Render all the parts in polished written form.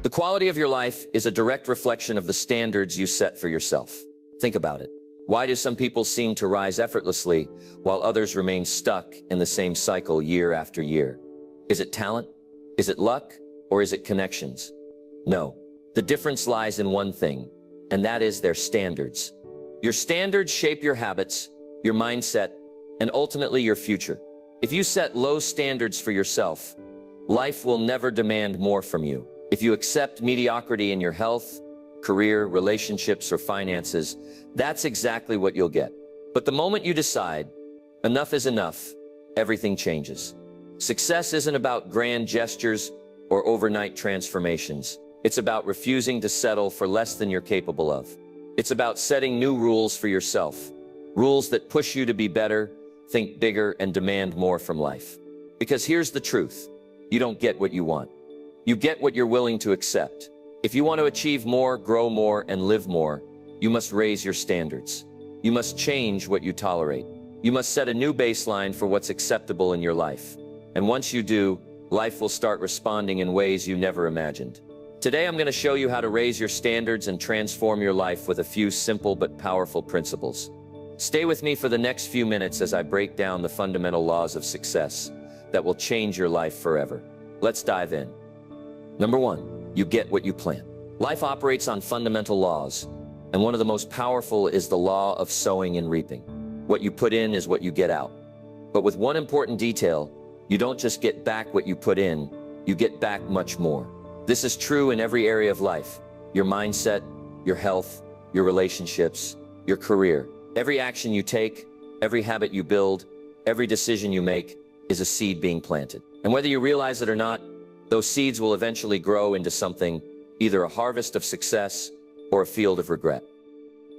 The quality of your life is a direct reflection of the standards you set for yourself. Think about it. Why do some people seem to rise effortlessly while others remain stuck in the same cycle year after year? Is it talent? Is it luck? Or is it connections? No. The difference lies in one thing, and that is their standards. Your standards shape your habits, your mindset, and ultimately your future. If you set low standards for yourself, life will never demand more from you. If you accept mediocrity in your health, career, relationships, or finances, that's exactly what you'll get. But the moment you decide, enough is enough, everything changes. Success isn't about grand gestures or overnight transformations. It's about refusing to settle for less than you're capable of. It's about setting new rules for yourself, rules that push you to be better, think bigger, and demand more from life. Because here's the truth, you don't get what you want. You get what you're willing to accept. If you want to achieve more, grow more, and live more, you must raise your standards. You must change what you tolerate. You must set a new baseline for what's acceptable in your life. And once you do, life will start responding in ways you never imagined. Today, I'm going to show you how to raise your standards and transform your life with a few simple but powerful principles. Stay with me for the next few minutes as I break down the fundamental laws of success that will change your life forever. Let's dive in. Number 1, you get what you plant. Life operates on fundamental laws, and one of the most powerful is the law of sowing and reaping. What you put in is what you get out. But with one important detail, you don't just get back what you put in, you get back much more. This is true in every area of life: your mindset, your health, your relationships, your career. Every action you take, every habit you build, every decision you make is a seed being planted. And whether you realize it or not, those seeds will eventually grow into something, either a harvest of success or a field of regret.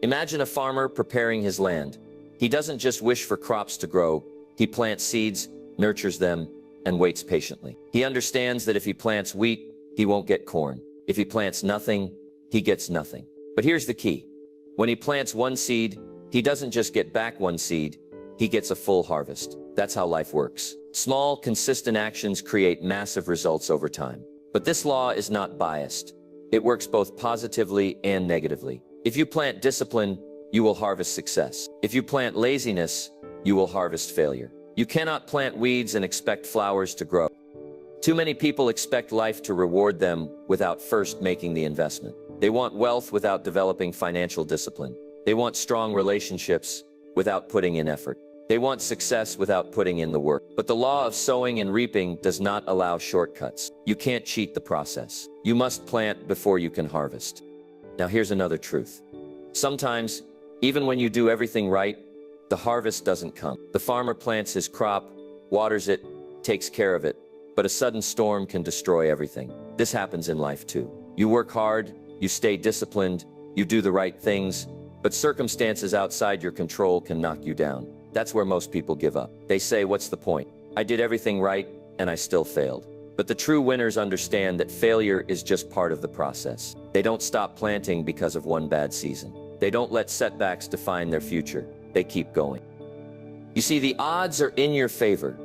Imagine a farmer preparing his land. He doesn't just wish for crops to grow, he plants seeds, nurtures them, and waits patiently. He understands that if he plants wheat, he won't get corn. If he plants nothing, he gets nothing. But here's the key. When he plants one seed, he doesn't just get back one seed, he gets a full harvest. That's how life works. Small, consistent actions create massive results over time. But this law is not biased. It works both positively and negatively. If you plant discipline, you will harvest success. If you plant laziness, you will harvest failure. You cannot plant weeds and expect flowers to grow. Too many people expect life to reward them without first making the investment. They want wealth without developing financial discipline. They want strong relationships without putting in effort. They want success without putting in the work. But the law of sowing and reaping does not allow shortcuts. You can't cheat the process. You must plant before you can harvest. Now here's another truth. Sometimes, even when you do everything right, the harvest doesn't come. The farmer plants his crop, waters it, takes care of it, but a sudden storm can destroy everything. This happens in life too. You work hard, you stay disciplined, you do the right things, but circumstances outside your control can knock you down. That's where most people give up. They say, what's the point? I did everything right, and I still failed. But the true winners understand that failure is just part of the process. They don't stop planting because of one bad season. They don't let setbacks define their future. They keep going. You see, the odds are in your favor.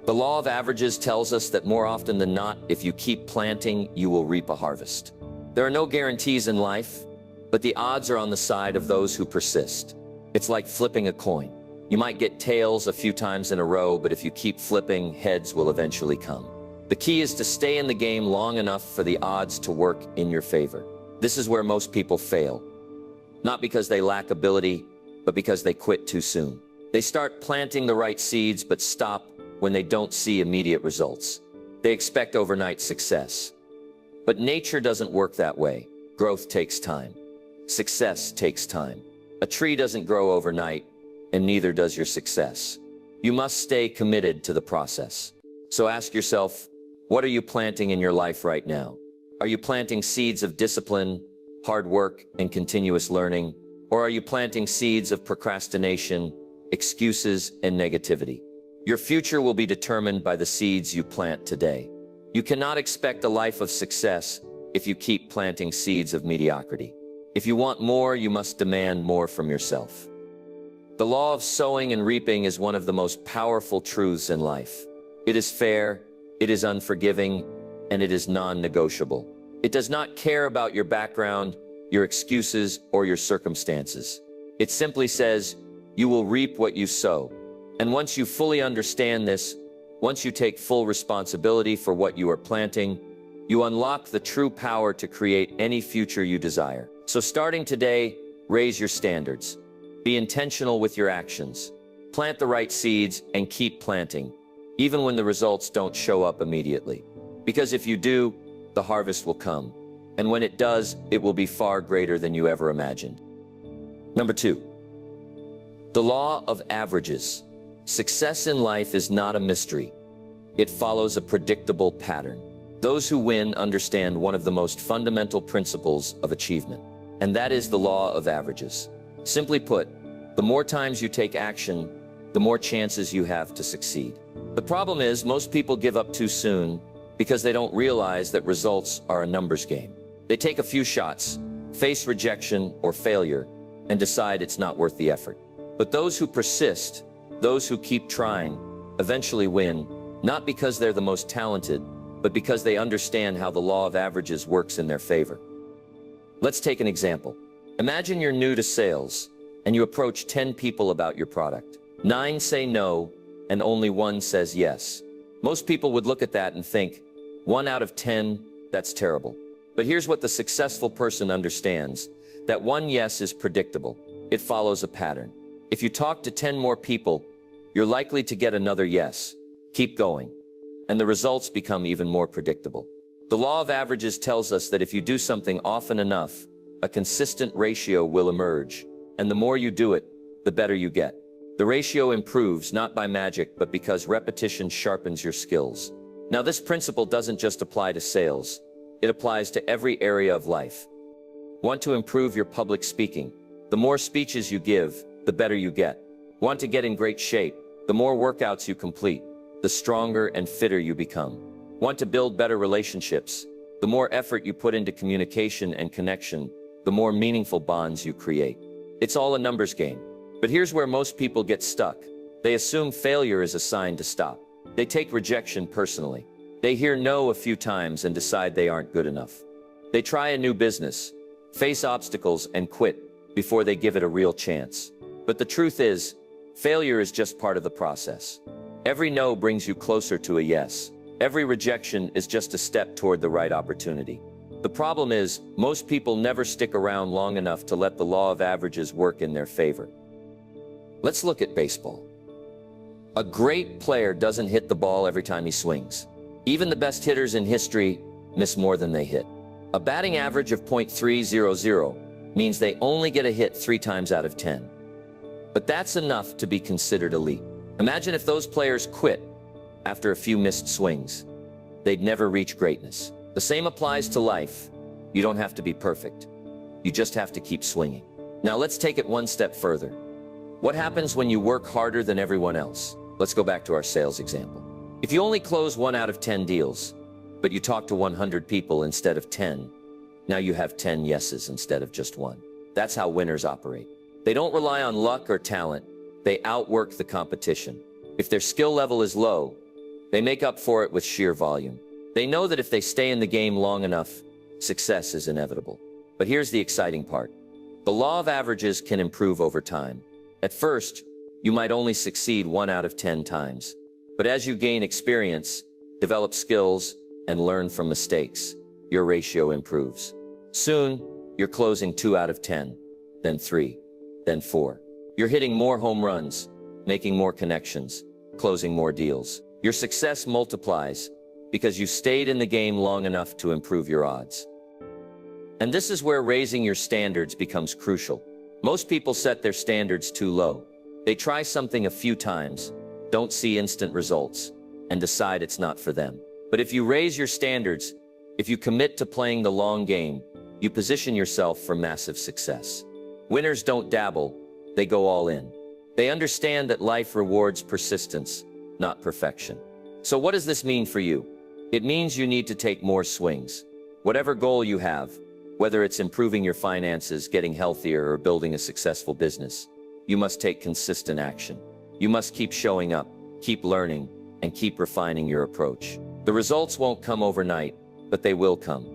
The law of averages tells us that more often than not, if you keep planting, you will reap a harvest. There are no guarantees in life, but the odds are on the side of those who persist. It's like flipping a coin. You might get tails a few times in a row, but if you keep flipping, heads will eventually come. The key is to stay in the game long enough for the odds to work in your favor. This is where most people fail. Not because they lack ability, but because they quit too soon. They start planting the right seeds, but stop when they don't see immediate results. They expect overnight success. But nature doesn't work that way. Growth takes time. Success takes time. A tree doesn't grow overnight, and neither does your success. You must stay committed to the process. So ask yourself, what are you planting in your life right now? Are you planting seeds of discipline, hard work, and continuous learning? Or are you planting seeds of procrastination, excuses, and negativity? Your future will be determined by the seeds you plant today. You cannot expect a life of success if you keep planting seeds of mediocrity. If you want more, you must demand more from yourself. The law of sowing and reaping is one of the most powerful truths in life. It is fair, it is unforgiving, and it is non-negotiable. It does not care about your background, your excuses, or your circumstances. It simply says, you will reap what you sow. And once you fully understand this, once you take full responsibility for what you are planting, you unlock the true power to create any future you desire. So starting today, raise your standards. Be intentional with your actions. Plant the right seeds and keep planting, even when the results don't show up immediately. Because if you do, the harvest will come. And when it does, it will be far greater than you ever imagined. Number 2, the law of averages. Success in life is not a mystery. It follows a predictable pattern. Those who win understand one of the most fundamental principles of achievement, and that is the law of averages. Simply put, the more times you take action, the more chances you have to succeed. The problem is, most people give up too soon because they don't realize that results are a numbers game. They take a few shots, face rejection or failure, and decide it's not worth the effort. But those who persist, those who keep trying, eventually win, not because they're the most talented, but because they understand how the law of averages works in their favor. Let's take an example. Imagine you're new to sales, and you approach 10 people about your product. 9 say no, and only 1 says yes. Most people would look at that and think, 1 out of 10, that's terrible. But here's what the successful person understands, that 1 yes is predictable. It follows a pattern. If you talk to 10 more people, you're likely to get another yes. Keep going. And the results become even more predictable. The law of averages tells us that if you do something often enough, a consistent ratio will emerge. And the more you do it, the better you get. The ratio improves not by magic, but because repetition sharpens your skills. Now, this principle doesn't just apply to sales. It applies to every area of life. Want to improve your public speaking? The more speeches you give, the better you get. Want to get in great shape? The more workouts you complete, the stronger and fitter you become. Want to build better relationships? The more effort you put into communication and connection, the more meaningful bonds you create. It's all a numbers game. But here's where most people get stuck. They assume failure is a sign to stop. They take rejection personally. They hear no a few times and decide they aren't good enough. They try a new business, face obstacles, and quit before they give it a real chance. But the truth is, failure is just part of the process. Every no brings you closer to a yes. Every rejection is just a step toward the right opportunity. The problem is, most people never stick around long enough to let the law of averages work in their favor. Let's look at baseball. A great player doesn't hit the ball every time he swings. Even the best hitters in history miss more than they hit. A batting average of .300 means they only get a hit 3 times out of 10. But that's enough to be considered elite. Imagine if those players quit after a few missed swings. They'd never reach greatness. The same applies to life. You don't have to be perfect. You just have to keep swinging. Now let's take it one step further. What happens when you work harder than everyone else? Let's go back to our sales example. If you only close 1 out of 10 deals, but you talk to 100 people instead of 10, now you have 10 yeses instead of just 1. That's how winners operate. They don't rely on luck or talent. They outwork the competition. If their skill level is low, they make up for it with sheer volume. They know that if they stay in the game long enough, success is inevitable. But here's the exciting part. The law of averages can improve over time. At first, you might only succeed 1 out of 10 times. But as you gain experience, develop skills, and learn from mistakes, your ratio improves. Soon, you're closing 2 out of 10, then 3, then 4. You're hitting more home runs, making more connections, closing more deals. Your success multiplies because you stayed in the game long enough to improve your odds. And this is where raising your standards becomes crucial. Most people set their standards too low. They try something a few times, don't see instant results, and decide it's not for them. But if you raise your standards, if you commit to playing the long game, you position yourself for massive success. Winners don't dabble, they go all in. They understand that life rewards persistence, not perfection. So what does this mean for you? It means you need to take more swings. Whatever goal you have, whether it's improving your finances, getting healthier, or building a successful business, you must take consistent action. You must keep showing up, keep learning, and keep refining your approach. The results won't come overnight, but they will come.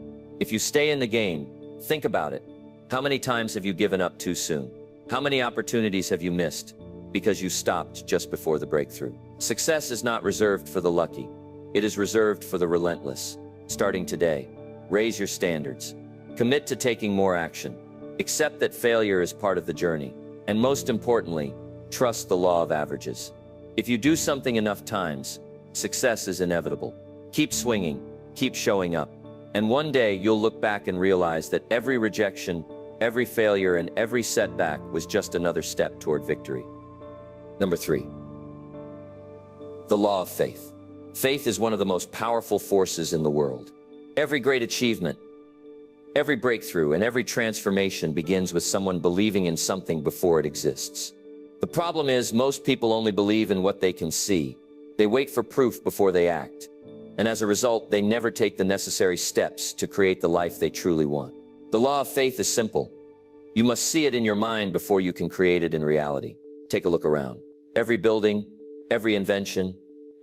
If you stay in the game, think about it. How many times have you given up too soon? How many opportunities have you missed because you stopped just before the breakthrough? Success is not reserved for the lucky. It is reserved for the relentless. Starting today, raise your standards. Commit to taking more action. Accept that failure is part of the journey. And most importantly, trust the law of averages. If you do something enough times, success is inevitable. Keep swinging, keep showing up. And one day you'll look back and realize that every rejection, every failure, and every setback was just another step toward victory. Number 3. The law of faith. Faith is one of the most powerful forces in the world. Every great achievement, every breakthrough, and every transformation begins with someone believing in something before it exists. The problem is, most people only believe in what they can see. They wait for proof before they act. And as a result, they never take the necessary steps to create the life they truly want. The law of faith is simple. You must see it in your mind before you can create it in reality. Take a look around. Every building, every invention,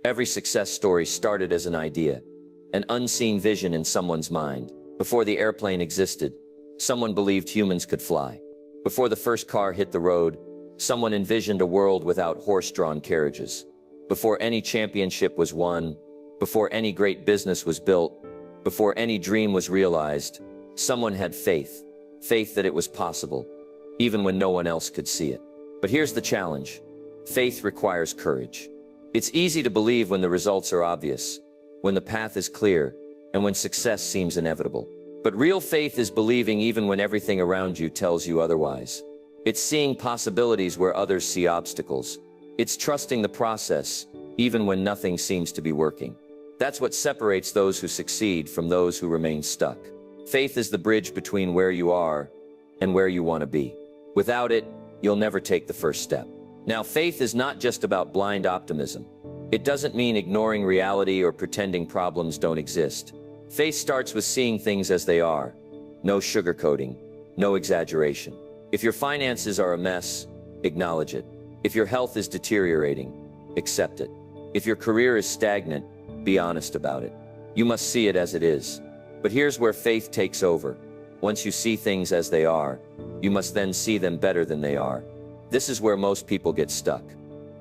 every success story started as an idea, an unseen vision in someone's mind. Before the airplane existed, someone believed humans could fly. Before the first car hit the road, someone envisioned a world without horse-drawn carriages. Before any championship was won, before any great business was built, before any dream was realized, someone had faith. Faith that it was possible, even when no one else could see it. But here's the challenge. Faith requires courage. It's easy to believe when the results are obvious, when the path is clear, and when success seems inevitable. But real faith is believing even when everything around you tells you otherwise. It's seeing possibilities where others see obstacles. It's trusting the process, even when nothing seems to be working. That's what separates those who succeed from those who remain stuck. Faith is the bridge between where you are and where you want to be. Without it, you'll never take the first step. Now, faith is not just about blind optimism. It doesn't mean ignoring reality or pretending problems don't exist. Faith starts with seeing things as they are. No sugarcoating, no exaggeration. If your finances are a mess, acknowledge it. If your health is deteriorating, accept it. If your career is stagnant, be honest about it. You must see it as it is. But here's where faith takes over. Once you see things as they are, you must then see them better than they are. This is where most people get stuck.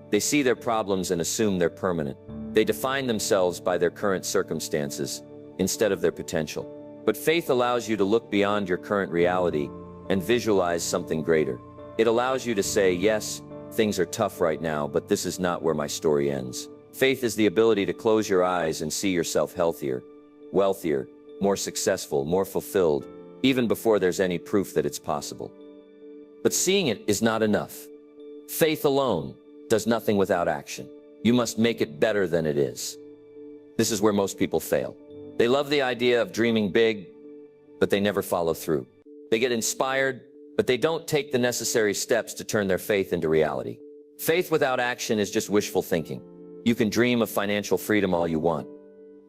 They see their problems and assume they're permanent. They define themselves by their current circumstances instead of their potential. But faith allows you to look beyond your current reality and visualize something greater. It allows you to say, yes, things are tough right now, but this is not where my story ends. Faith is the ability to close your eyes and see yourself healthier, wealthier, more successful, more fulfilled, even before there's any proof that it's possible. But seeing it is not enough. Faith alone does nothing without action. You must make it better than it is. This is where most people fail. They love the idea of dreaming big, but they never follow through. They get inspired, but they don't take the necessary steps to turn their faith into reality. Faith without action is just wishful thinking. You can dream of financial freedom all you want,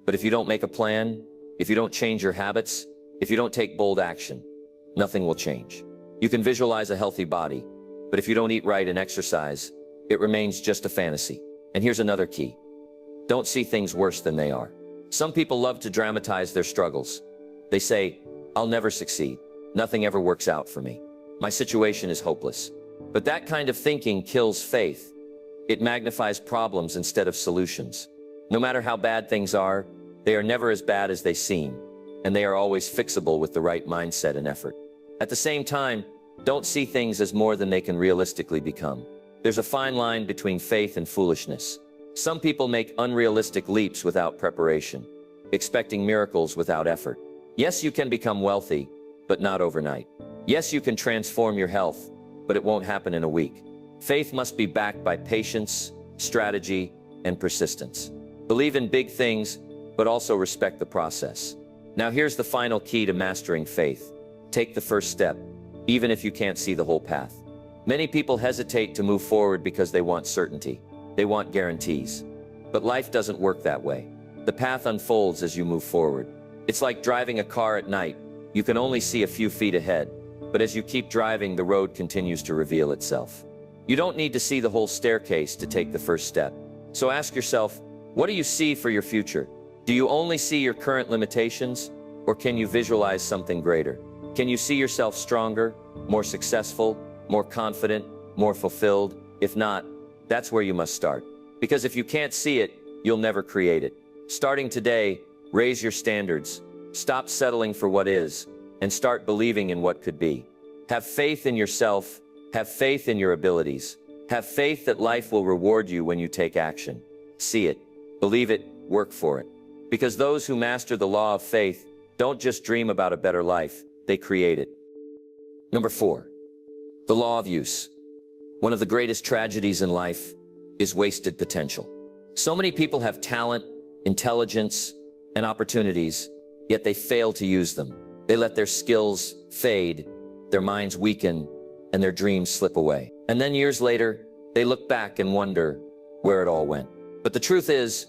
but if you don't make a plan, if you don't change your habits, if you don't take bold action, nothing will change. You can visualize a healthy body, but if you don't eat right and exercise, it remains just a fantasy. And here's another key. Don't see things worse than they are. Some people love to dramatize their struggles. They say, I'll never succeed. Nothing ever works out for me. My situation is hopeless. But that kind of thinking kills faith. It magnifies problems instead of solutions. No matter how bad things are, they are never as bad as they seem, and they are always fixable with the right mindset and effort. At the same time, don't see things as more than they can realistically become. There's a fine line between faith and foolishness. Some people make unrealistic leaps without preparation, expecting miracles without effort. Yes, you can become wealthy, but not overnight. Yes, you can transform your health, but it won't happen in a week. Faith must be backed by patience, strategy, and persistence. Believe in big things, but also respect the process. Now here's the final key to mastering faith. Take the first step, even if you can't see the whole path. Many people hesitate to move forward because they want certainty. They want guarantees. But life doesn't work that way. The path unfolds as you move forward. It's like driving a car at night. You can only see a few feet ahead, but as you keep driving, the road continues to reveal itself. You don't need to see the whole staircase to take the first step. So ask yourself, what do you see for your future? Do you only see your current limitations? Or can you visualize something greater? Can you see yourself stronger, more successful, more confident, more fulfilled? If not, that's where you must start. Because if you can't see it, you'll never create it. Starting today, raise your standards, stop settling for what is, and start believing in what could be. Have faith in yourself, have faith in your abilities, have faith that life will reward you when you take action. See it, believe it, work for it. Because those who master the law of faith don't just dream about a better life, they create it. Number 4, the law of use. One of the greatest tragedies in life is wasted potential. So many people have talent, intelligence, and opportunities, yet they fail to use them. They let their skills fade, their minds weaken, and their dreams slip away. And then years later, they look back and wonder where it all went. But the truth is,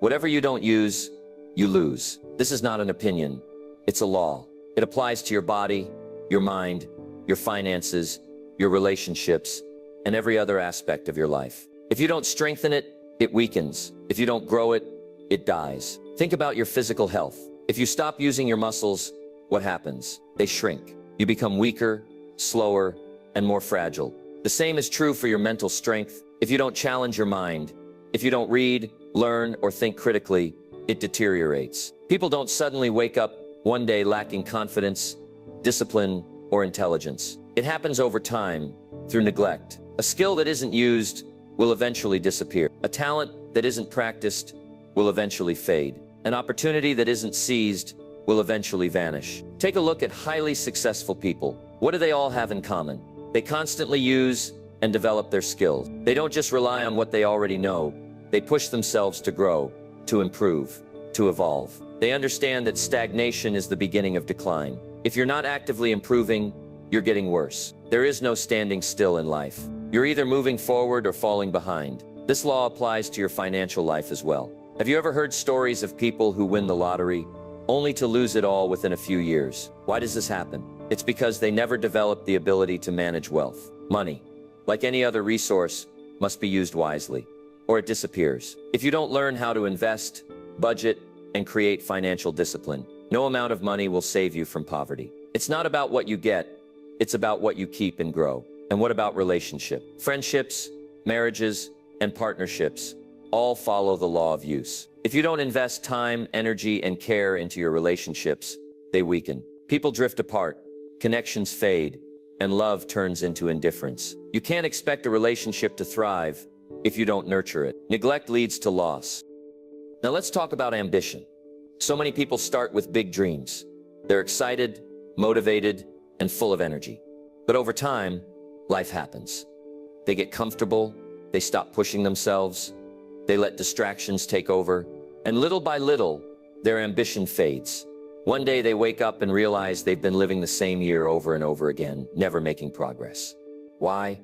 whatever you don't use, you lose. This is not an opinion, it's a law. It applies to your body, your mind, your finances, your relationships, and every other aspect of your life. If you don't strengthen it, it weakens. If you don't grow it, it dies. Think about your physical health. If you stop using your muscles, what happens? They shrink. You become weaker, slower, and more fragile. The same is true for your mental strength. If you don't challenge your mind, if you don't read, learn, or think critically, it deteriorates. People don't suddenly wake up one day lacking confidence, discipline, or intelligence. It happens over time, through neglect. A skill that isn't used will eventually disappear. A talent that isn't practiced will eventually fade. An opportunity that isn't seized will eventually vanish. Take a look at highly successful people. What do they all have in common? They constantly use and develop their skills. They don't just rely on what they already know. They push themselves to grow, to improve, to evolve. They understand that stagnation is the beginning of decline. If you're not actively improving, you're getting worse. There is no standing still in life. You're either moving forward or falling behind. This law applies to your financial life as well. Have you ever heard stories of people who win the lottery, only to lose it all within a few years? Why does this happen? It's because they never developed the ability to manage wealth. Money, like any other resource, must be used wisely, or it disappears. If you don't learn how to invest, budget, and create financial discipline, no amount of money will save you from poverty. It's not about what you get, it's about what you keep and grow. And what about relationship? Friendships, marriages, and partnerships all follow the law of use. If you don't invest time, energy, and care into your relationships, they weaken. People drift apart, connections fade, and love turns into indifference. You can't expect a relationship to thrive if you don't nurture it. Neglect leads to loss. Now let's talk about ambition. So many people start with big dreams. They're excited, motivated, and full of energy. But over time, life happens. They get comfortable, they stop pushing themselves, they let distractions take over, and little by little, their ambition fades. One day they wake up and realize they've been living the same year over and over again, never making progress. Why?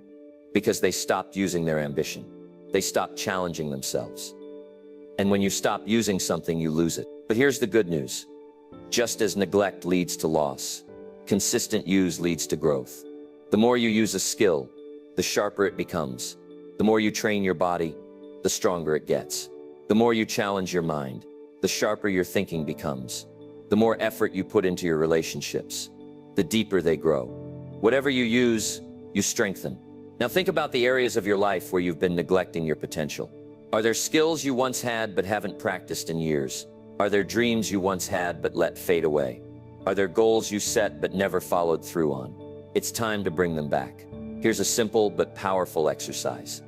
Because they stopped using their ambition. They stopped challenging themselves. And when you stop using something, you lose it. But here's the good news. Just as neglect leads to loss, consistent use leads to growth. The more you use a skill, the sharper it becomes. The more you train your body, the stronger it gets. The more you challenge your mind, the sharper your thinking becomes. The more effort you put into your relationships, the deeper they grow. Whatever you use, you strengthen. Now think about the areas of your life where you've been neglecting your potential. Are there skills you once had but haven't practiced in years? Are there dreams you once had but let fade away? Are there goals you set but never followed through on? It's time to bring them back. Here's a simple but powerful exercise.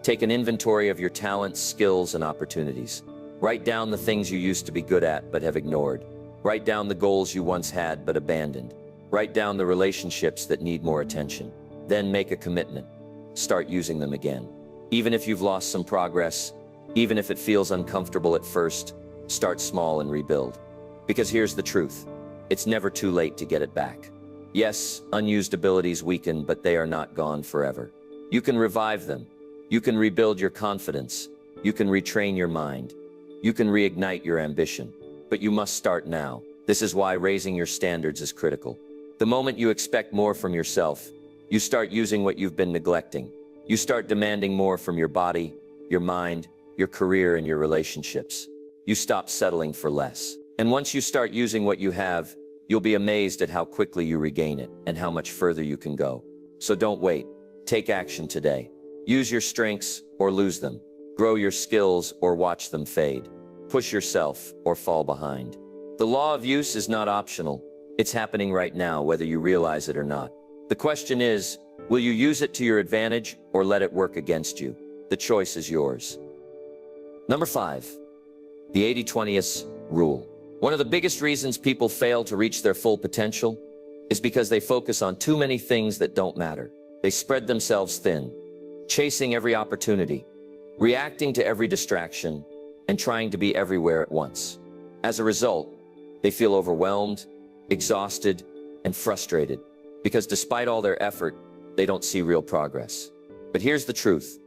Take an inventory of your talents, skills, and opportunities. Write down the things you used to be good at but have ignored. Write down the goals you once had but abandoned. Write down the relationships that need more attention. Then make a commitment. Start using them again. Even if you've lost some progress, even if it feels uncomfortable at first, start small and rebuild. Because here's the truth. It's never too late to get it back. Yes, unused abilities weaken, but they are not gone forever. You can revive them. You can rebuild your confidence. You can retrain your mind. You can reignite your ambition. But you must start now. This is why raising your standards is critical. The moment you expect more from yourself, you start using what you've been neglecting. You start demanding more from your body, your mind, your career, and your relationships. You stop settling for less. And once you start using what you have, you'll be amazed at how quickly you regain it and how much further you can go. So don't wait. Take action today. Use your strengths or lose them. Grow your skills or watch them fade. Push yourself or fall behind. The law of use is not optional. It's happening right now, whether you realize it or not. The question is, will you use it to your advantage or let it work against you? The choice is yours. Number 5, the 80-20 rule. One of the biggest reasons people fail to reach their full potential is because they focus on too many things that don't matter. They spread themselves thin, chasing every opportunity, reacting to every distraction, and trying to be everywhere at once. As a result, they feel overwhelmed, exhausted, and frustrated because despite all their effort, they don't see real progress. But here's the truth.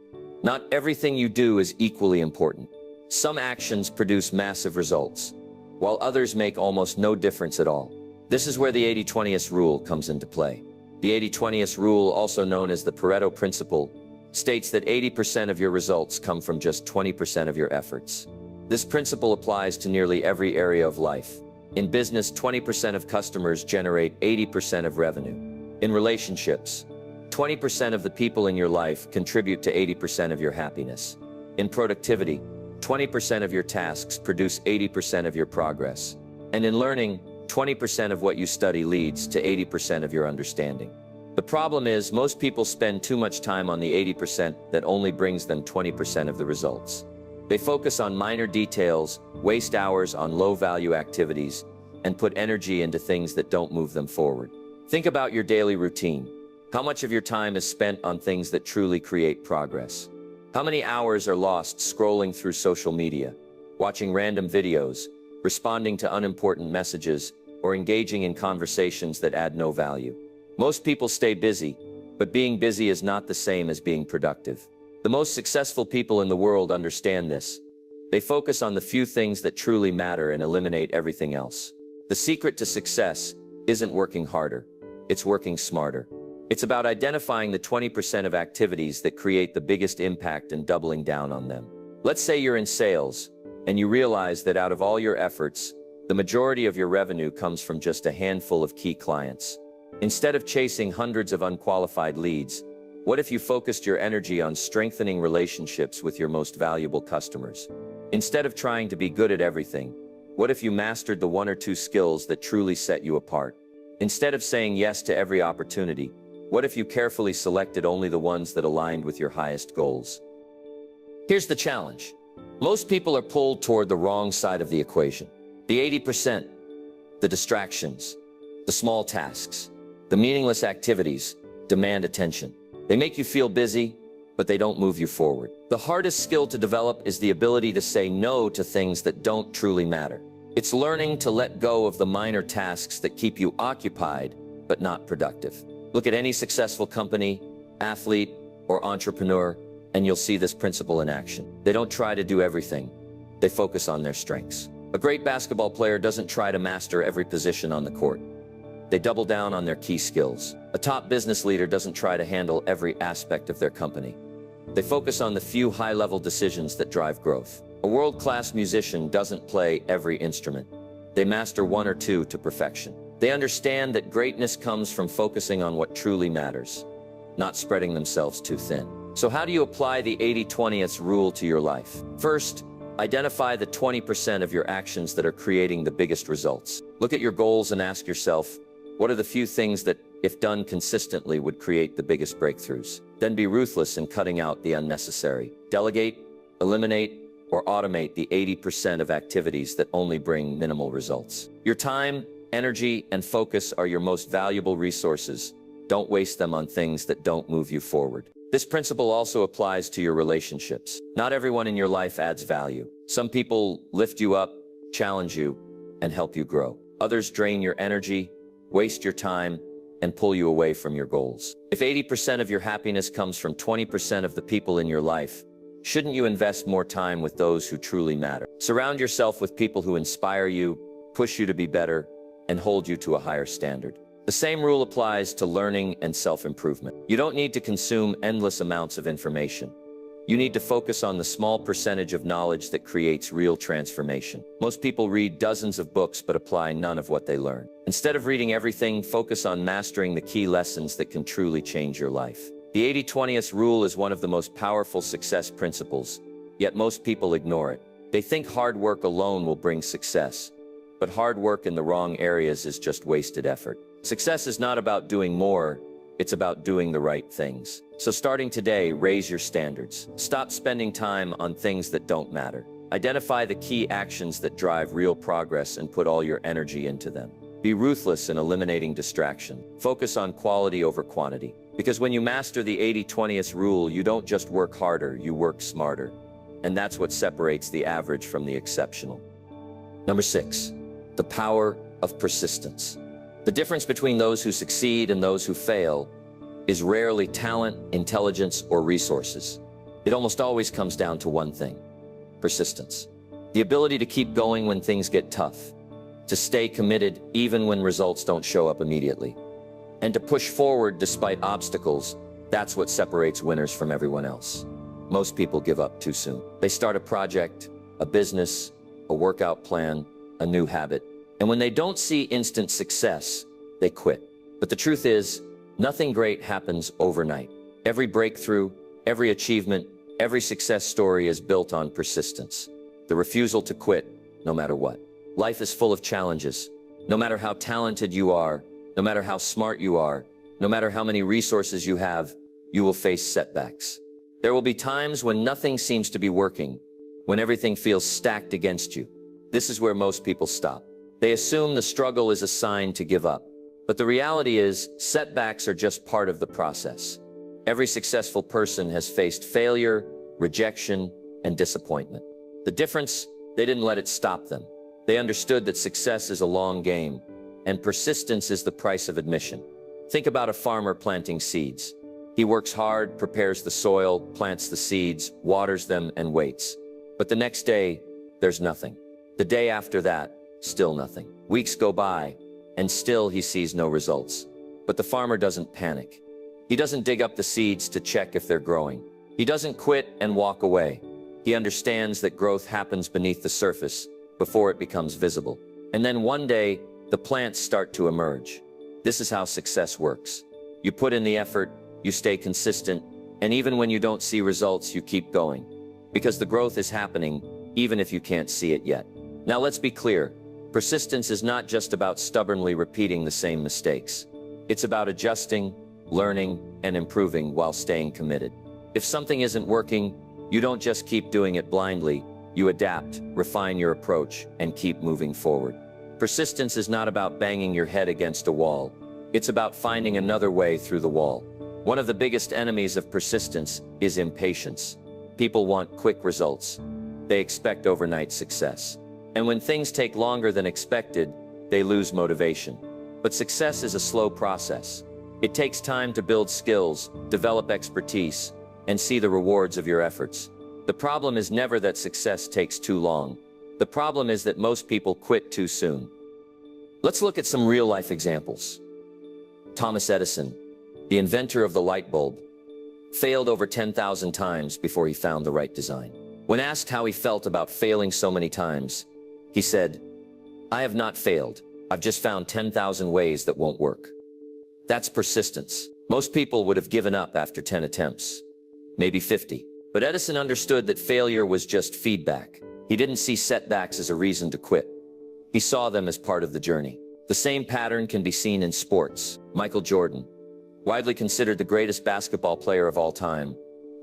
Not everything you do is equally important. Some actions produce massive results, while others make almost no difference at all. This is where the 80-20 rule comes into play. The 80-20 rule, also known as the Pareto principle, states that 80% of your results come from just 20% of your efforts. This principle applies to nearly every area of life. In business, 20% of customers generate 80% of revenue. In relationships, 20% of the people in your life contribute to 80% of your happiness. In productivity, 20% of your tasks produce 80% of your progress. And in learning, 20% of what you study leads to 80% of your understanding. The problem is, most people spend too much time on the 80% that only brings them 20% of the results. They focus on minor details, waste hours on low-value activities, and put energy into things that don't move them forward. Think about your daily routine. How much of your time is spent on things that truly create progress? How many hours are lost scrolling through social media, watching random videos, responding to unimportant messages, or engaging in conversations that add no value? Most people stay busy, but being busy is not the same as being productive. The most successful people in the world understand this. They focus on the few things that truly matter and eliminate everything else. The secret to success isn't working harder, it's working smarter. It's about identifying the 20% of activities that create the biggest impact and doubling down on them. Let's say you're in sales, and you realize that out of all your efforts, the majority of your revenue comes from just a handful of key clients. Instead of chasing hundreds of unqualified leads, what if you focused your energy on strengthening relationships with your most valuable customers? Instead of trying to be good at everything, what if you mastered the 1 or 2 skills that truly set you apart? Instead of saying yes to every opportunity, what if you carefully selected only the ones that aligned with your highest goals? Here's the challenge. Most people are pulled toward the wrong side of the equation. The 80%, the distractions, the small tasks, the meaningless activities demand attention. They make you feel busy, but they don't move you forward. The hardest skill to develop is the ability to say no to things that don't truly matter. It's learning to let go of the minor tasks that keep you occupied, but not productive. Look at any successful company, athlete, or entrepreneur, and you'll see this principle in action. They don't try to do everything. They focus on their strengths. A great basketball player doesn't try to master every position on the court. They double down on their key skills. A top business leader doesn't try to handle every aspect of their company. They focus on the few high-level decisions that drive growth. A world-class musician doesn't play every instrument. They master 1 or 2 to perfection. They understand that greatness comes from focusing on what truly matters, not spreading themselves too thin. So how do you apply the 80-20 rule to your life? First, identify the 20% of your actions that are creating the biggest results. Look at your goals and ask yourself, what are the few things that, if done consistently, would create the biggest breakthroughs? Then be ruthless in cutting out the unnecessary. Delegate, eliminate, or automate the 80% of activities that only bring minimal results. Your time, energy, and focus are your most valuable resources. Don't waste them on things that don't move you forward. This principle also applies to your relationships. Not everyone in your life adds value. Some people lift you up, challenge you, and help you grow. Others drain your energy, waste your time, and pull you away from your goals. If 80% of your happiness comes from 20% of the people in your life, shouldn't you invest more time with those who truly matter? Surround yourself with people who inspire you, push you to be better, and hold you to a higher standard. The same rule applies to learning and self-improvement. You don't need to consume endless amounts of information. You need to focus on the small percentage of knowledge that creates real transformation. Most people read dozens of books but apply none of what they learn. Instead of reading everything, focus on mastering the key lessons that can truly change your life. The 80-20 rule is one of the most powerful success principles, yet most people ignore it. They think hard work alone will bring success, but hard work in the wrong areas is just wasted effort. Success is not about doing more, it's about doing the right things. So starting today, raise your standards. Stop spending time on things that don't matter. Identify the key actions that drive real progress and put all your energy into them. Be ruthless in eliminating distraction. Focus on quality over quantity. Because when you master the 80-20 rule, you don't just work harder, you work smarter. And that's what separates the average from the exceptional. Number 6, the power of persistence. The difference between those who succeed and those who fail is rarely talent, intelligence, or resources. It almost always comes down to one thing: persistence. The ability to keep going when things get tough, to stay committed even when results don't show up immediately, and to push forward despite obstacles. That's what separates winners from everyone else. Most people give up too soon. They start a project, a business, a workout plan, a new habit, and when they don't see instant success, they quit. But the truth is, nothing great happens overnight. Every breakthrough, every achievement, every success story is built on persistence. The refusal to quit, no matter what. Life is full of challenges. No matter how talented you are, no matter how smart you are, no matter how many resources you have, you will face setbacks. There will be times when nothing seems to be working, when everything feels stacked against you. This is where most people stop. They assume the struggle is a sign to give up. But the reality is, setbacks are just part of the process. Every successful person has faced failure, rejection, and disappointment. The difference, they didn't let it stop them. They understood that success is a long game, and persistence is the price of admission. Think about a farmer planting seeds. He works hard, prepares the soil, plants the seeds, waters them, and waits. But the next day, there's nothing. The day after that, still nothing. Weeks go by, and still he sees no results. But the farmer doesn't panic. He doesn't dig up the seeds to check if they're growing. He doesn't quit and walk away. He understands that growth happens beneath the surface, before it becomes visible. And then one day, the plants start to emerge. This is how success works. You put in the effort, you stay consistent, and even when you don't see results, you keep going. Because the growth is happening, even if you can't see it yet. Now let's be clear. Persistence is not just about stubbornly repeating the same mistakes. It's about adjusting, learning, and improving while staying committed. If something isn't working, you don't just keep doing it blindly. You adapt, refine your approach, and keep moving forward. Persistence is not about banging your head against a wall. It's about finding another way through the wall. One of the biggest enemies of persistence is impatience. People want quick results. They expect overnight success. And when things take longer than expected, they lose motivation. But success is a slow process. It takes time to build skills, develop expertise, and see the rewards of your efforts. The problem is never that success takes too long. The problem is that most people quit too soon. Let's look at some real-life examples. Thomas Edison, the inventor of the light bulb, failed over 10,000 times before he found the right design. When asked how he felt about failing so many times, he said, "I have not failed. I've just found 10,000 ways that won't work." That's persistence. Most people would have given up after 10 attempts, maybe 50. But Edison understood that failure was just feedback. He didn't see setbacks as a reason to quit. He saw them as part of the journey. The same pattern can be seen in sports. Michael Jordan, widely considered the greatest basketball player of all time,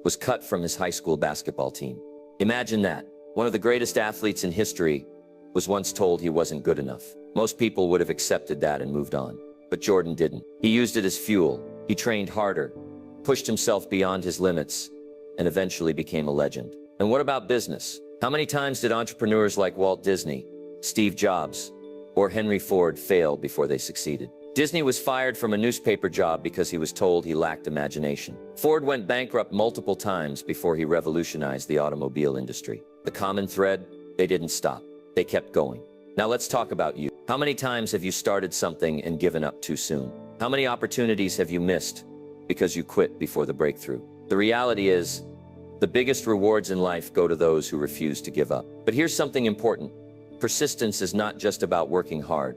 was cut from his high school basketball team. Imagine that. One of the greatest athletes in history was once told he wasn't good enough. Most people would have accepted that and moved on. But Jordan didn't. He used it as fuel. He trained harder, pushed himself beyond his limits, and eventually became a legend. And what about business? How many times did entrepreneurs like Walt Disney, Steve Jobs, or Henry Ford fail before they succeeded? Disney was fired from a newspaper job because he was told he lacked imagination. Ford went bankrupt multiple times before he revolutionized the automobile industry. The common thread? They didn't stop. They kept going. Now let's talk about you. How many times have you started something and given up too soon? How many opportunities have you missed because you quit before the breakthrough? The reality is, The biggest rewards in life go to those who refuse to give up. But here's something important. Persistence is not just about working hard.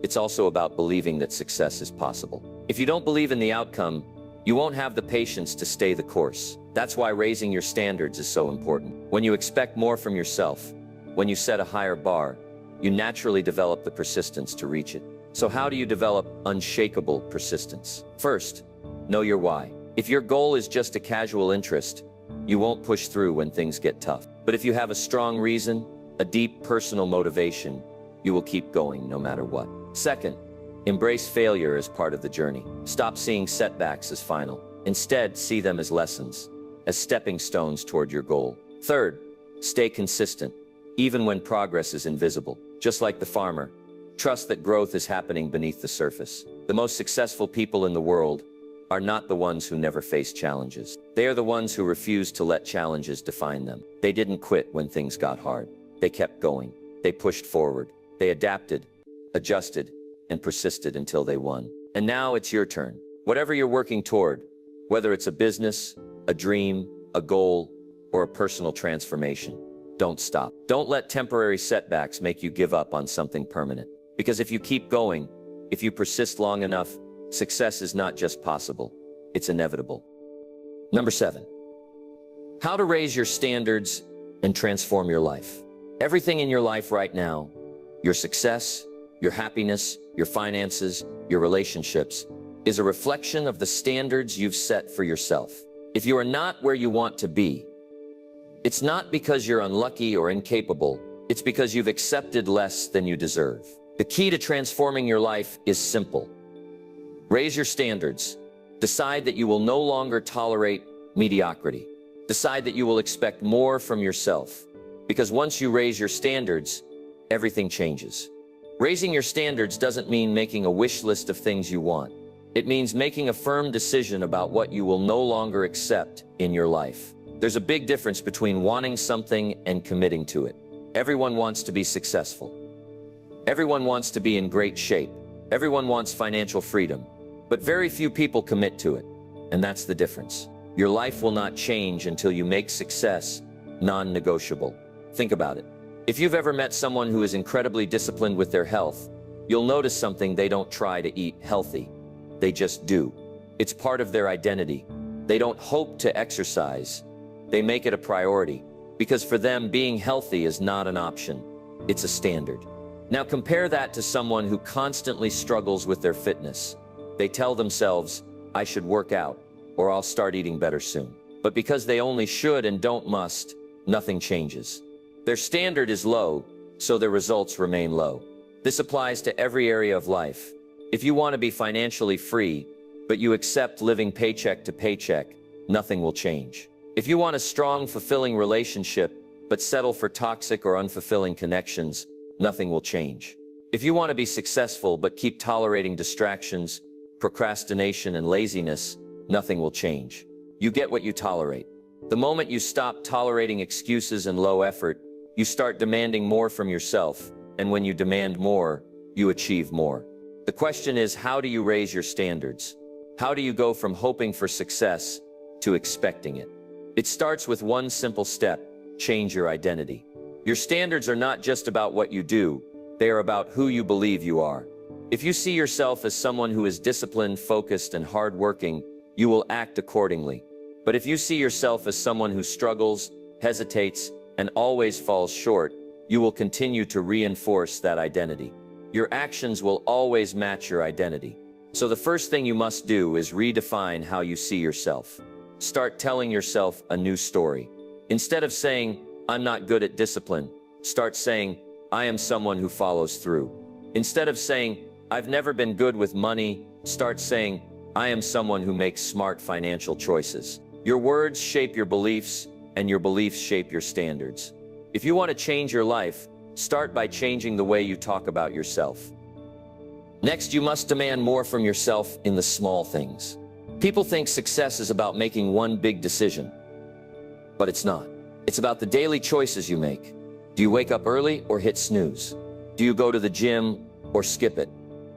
It's also about believing that success is possible. If you don't believe in the outcome, you won't have the patience to stay the course. That's why raising your standards is so important. When you expect more from yourself, when you set a higher bar, you naturally develop the persistence to reach it. So how do you develop unshakable persistence? First, know your why. If your goal is just a casual interest, you won't push through when things get tough. But if you have a strong reason, a deep personal motivation, you will keep going no matter what. Second, embrace failure as part of the journey. Stop seeing setbacks as final. Instead, see them as lessons, as stepping stones toward your goal. Third, stay consistent, even when progress is invisible. Just like the farmer, trust that growth is happening beneath the surface. The most successful people in the world are not the ones who never face challenges. They are the ones who refuse to let challenges define them. They didn't quit when things got hard. They kept going. They pushed forward. They adapted, adjusted, and persisted until they won. And now it's your turn. Whatever you're working toward, whether it's a business, a dream, a goal, or a personal transformation, don't stop. Don't let temporary setbacks make you give up on something permanent. Because if you keep going, if you persist long enough, success is not just possible, it's inevitable. Number 7, how to raise your standards and transform your life. Everything in your life right now, your success, your happiness, your finances, your relationships, is a reflection of the standards you've set for yourself. If you are not where you want to be, it's not because you're unlucky or incapable, it's because you've accepted less than you deserve. The key to transforming your life is simple. Raise your standards. Decide that you will no longer tolerate mediocrity. Decide that you will expect more from yourself. Because once you raise your standards, everything changes. Raising your standards doesn't mean making a wish list of things you want. It means making a firm decision about what you will no longer accept in your life. There's a big difference between wanting something and committing to it. Everyone wants to be successful. Everyone wants to be in great shape. Everyone wants financial freedom. But very few people commit to it. And that's the difference. Your life will not change until you make success non-negotiable. Think about it. If you've ever met someone who is incredibly disciplined with their health, you'll notice something. They don't try to eat healthy. They just do. It's part of their identity. They don't hope to exercise. They make it a priority. Because for them, being healthy is not an option. It's a standard. Now compare that to someone who constantly struggles with their fitness. They tell themselves, I should work out, or I'll start eating better soon. But because they only should and don't must, nothing changes. Their standard is low, so their results remain low. This applies to every area of life. If you want to be financially free, but you accept living paycheck to paycheck, nothing will change. If you want a strong, fulfilling relationship, but settle for toxic or unfulfilling connections, nothing will change. If you want to be successful but keep tolerating distractions, procrastination, and laziness, nothing will change. You get what you tolerate. The moment you stop tolerating excuses and low effort, you start demanding more from yourself, and when you demand more, you achieve more. The question is, how do you raise your standards? How do you go from hoping for success to expecting it? It starts with one simple step: change your identity. Your standards are not just about what you do, they are about who you believe you are. If you see yourself as someone who is disciplined, focused, and hardworking, you will act accordingly. But if you see yourself as someone who struggles, hesitates, and always falls short, you will continue to reinforce that identity. Your actions will always match your identity. So the first thing you must do is redefine how you see yourself. Start telling yourself a new story. Instead of saying, I'm not good at discipline, start saying, I am someone who follows through. Instead of saying, I've never been good with money, start saying, I am someone who makes smart financial choices. Your words shape your beliefs, and your beliefs shape your standards. If you want to change your life, start by changing the way you talk about yourself. Next, you must demand more from yourself in the small things. People think success is about making one big decision, but it's not. It's about the daily choices you make. Do you wake up early or hit snooze? Do you go to the gym or skip it?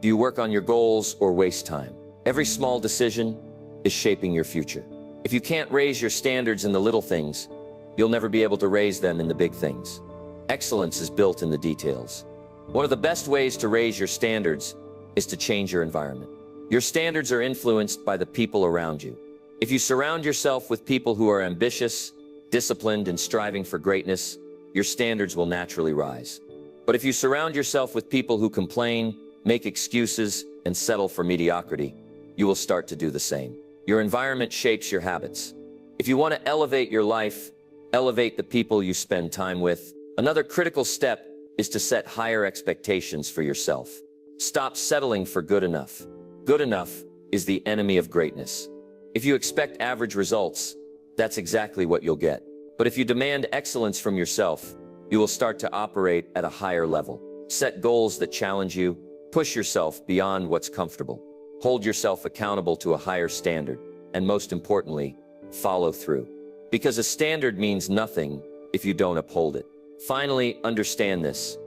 Do you work on your goals or waste time? Every small decision is shaping your future. If you can't raise your standards in the little things, you'll never be able to raise them in the big things. Excellence is built in the details. One of the best ways to raise your standards is to change your environment. Your standards are influenced by the people around you. If you surround yourself with people who are ambitious, disciplined, and striving for greatness, your standards will naturally rise. But if you surround yourself with people who complain, make excuses, and settle for mediocrity, you will start to do the same. Your environment shapes your habits. If you want to elevate your life, elevate the people you spend time with. Another critical step is to set higher expectations for yourself. Stop settling for good enough. Good enough is the enemy of greatness. If you expect average results, that's exactly what you'll get. But if you demand excellence from yourself, you will start to operate at a higher level. Set goals that challenge you. Push yourself beyond what's comfortable. Hold yourself accountable to a higher standard. And most importantly, follow through. Because a standard means nothing if you don't uphold it. Finally, understand this.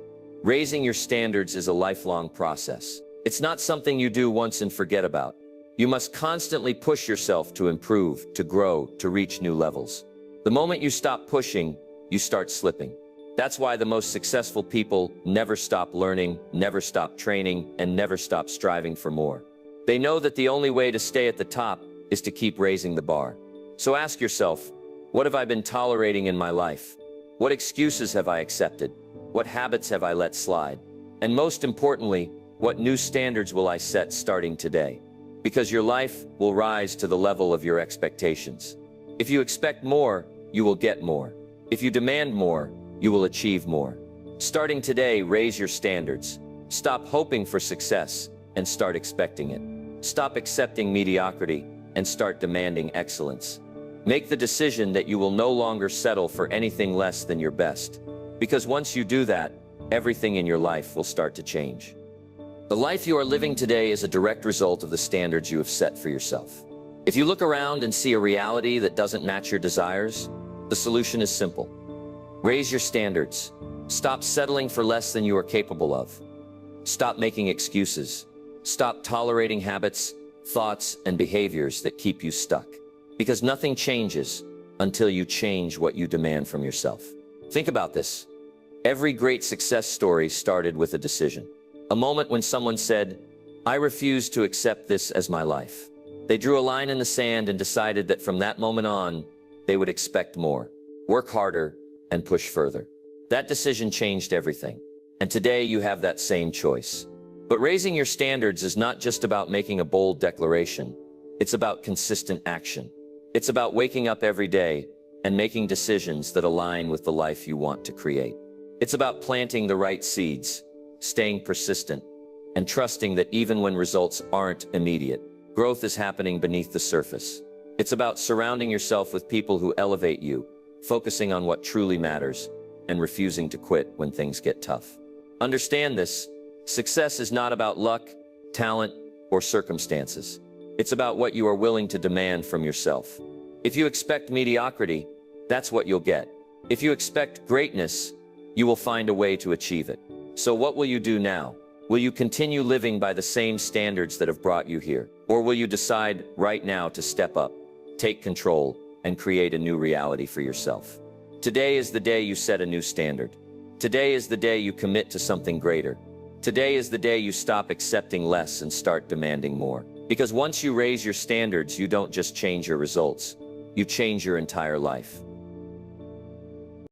Raising your standards is a lifelong process. It's not something you do once and forget about. You must constantly push yourself to improve, to grow, to reach new levels. The moment you stop pushing, you start slipping. That's why the most successful people never stop learning, never stop training, and never stop striving for more. They know that the only way to stay at the top is to keep raising the bar. So ask yourself, what have I been tolerating in my life? What excuses have I accepted? What habits have I let slide? And most importantly, what new standards will I set starting today? Because your life will rise to the level of your expectations. If you expect more, you will get more. If you demand more, you will achieve more. Starting today, raise your standards. Stop hoping for success and start expecting it. Stop accepting mediocrity and start demanding excellence. Make the decision that you will no longer settle for anything less than your best. Because once you do that, everything in your life will start to change. The life you are living today is a direct result of the standards you have set for yourself. If you look around and see a reality that doesn't match your desires, the solution is simple. Raise your standards. Stop settling for less than you are capable of. Stop making excuses. Stop tolerating habits, thoughts, and behaviors that keep you stuck. Because nothing changes until you change what you demand from yourself. Think about this. Every great success story started with a decision. A moment when someone said, "I refuse to accept this as my life." They drew a line in the sand and decided that from that moment on, they would expect more, work harder, and push further. That decision changed everything. And today you have that same choice. But raising your standards is not just about making a bold declaration. It's about consistent action. It's about waking up every day and making decisions that align with the life you want to create. It's about planting the right seeds, staying persistent, and trusting that even when results aren't immediate, growth is happening beneath the surface. It's about surrounding yourself with people who elevate you, focusing on what truly matters, and refusing to quit when things get tough. Understand this. Success is not about luck, talent, or circumstances. It's about what you are willing to demand from yourself. If you expect mediocrity, that's what you'll get. If you expect greatness, you will find a way to achieve it. So what will you do now? Will you continue living by the same standards that have brought you here? Or will you decide right now to step up, take control, and create a new reality for yourself? Today is the day you set a new standard. Today is the day you commit to something greater. Today is the day you stop accepting less and start demanding more. Because once you raise your standards, you don't just change your results, you change your entire life.